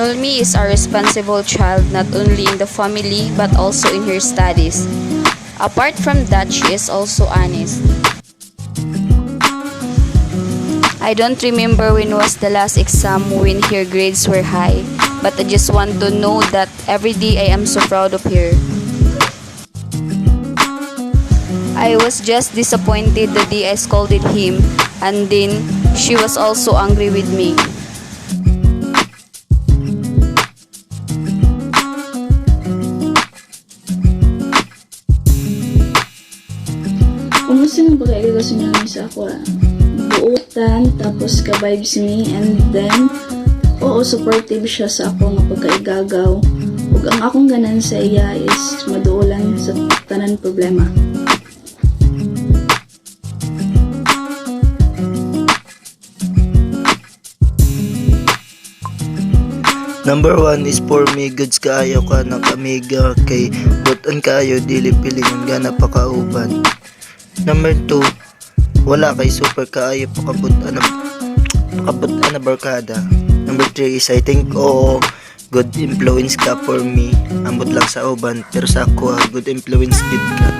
Nulmi is a responsible child not only in the family but also in her studies. Apart from that, she is also honest. I don't remember when was the last exam when her grades were high, but I just want to know that every day I am so proud of her. I was just disappointed the day I scolded him, and then she was also angry with me. Kumusta nang pagkaigagasyon niya sa ako buutan, tapos ka-vibes me, and then supportive siya sa ako nga pagkaigagaw. Ug ang akong ganan sa iya is maduolan sa tanan problema. Number 1 is for me, goods kaayo ka ng kamiga kay butan kaayo dili pilingon gana pa kauban. Number 2, wala kay super kaayo pakabutan na barkada. Number 3 is I think good influence ka for me, ambot lang sa uban pero sa ako good influence gid ka.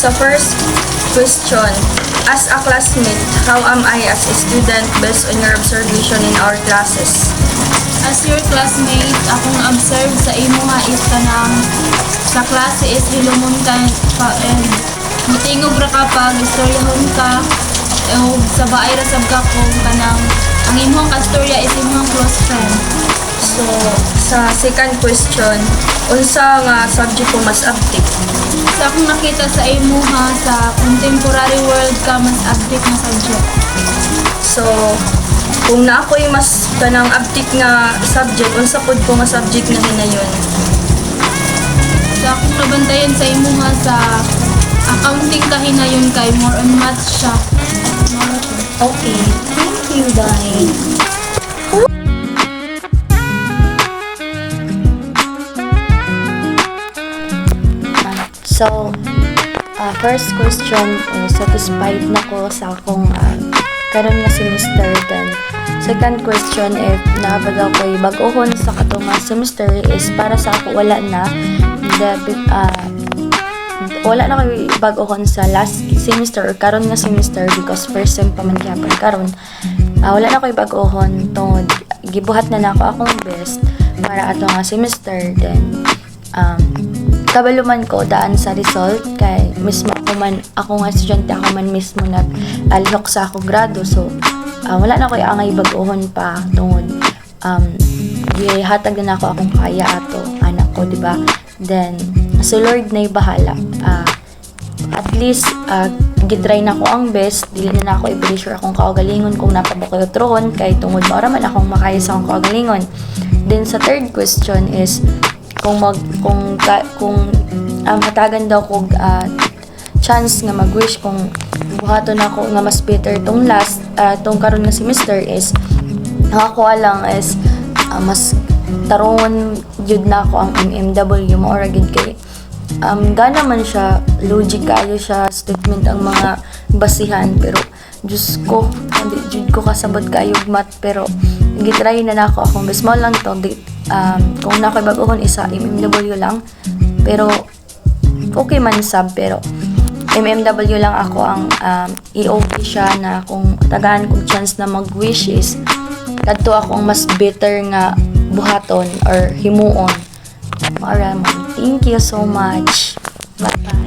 So first question, as a classmate, how am I as a student based on your observation in our classes? As your classmate, akong observe sa imo nga is kanang sa klase is hilumon ka and mutingog ra ka pag istoryahon ka o sa baay ra sab ka kung kanang ang imong kastorya is imong close friend. So sa second question, unsa nga subject ko mas update? Sa akong nakita sa imo ha, sa contemporary world ka mas update na subject. So kung na ako'y mas kanang update nga subject, unsa pod ko nga subject na hinayon? Sa akong nabantayan sa imo ha, sa accounting ka hinayon kay more on math siya. Okay, thank you, Dai. So, first question is satisfied na ko sa akong karon nga semester. Then, second question, if naabad ako bag-ohon sa katong semester is para sa ako wala na ko bag-ohon sa last semester or karon nga semester because first sem pa man gyapon karon. Wala na ko bag-ohon tungod gibuhat na ako akong best para ato nga semester. Then kabaluman ko daan sa result kay mismo ako nga estudyante ako man mismo nag-alihok sa akong grado. So wala na ko angay bag-ohon pa tungod gihatag na ako akong kaya ato anak ko, di ba? Then si Lord na bahala. At least gitry na ko ang best, dili na ako i-pressure akong kaugalingon kung napabukoy utrohon kay tungod maura man akong makaya sa akong kaugalingon. Then sa third question is kung hatagan daw ko chance nga mag-wish kung buhaton ako nga mas better tong last tong karon nga semester is nakakuha lang is mas taron jud na ako ang MMW mo or gid kay gana man siya logic kayo siya statement ang mga basihan pero Diyos ko hindi jud ko kasabot kayo math pero gitry na nako akong best mo lang to kung nakoy bag-ohon isa MMW lang pero okay man sab pero MMW lang ako ang i-okay siya na kung tagaan kong chance na mag-wish is kadto akong mas better nga buhaton or himuon. Maraming thank you so much. Bye-bye.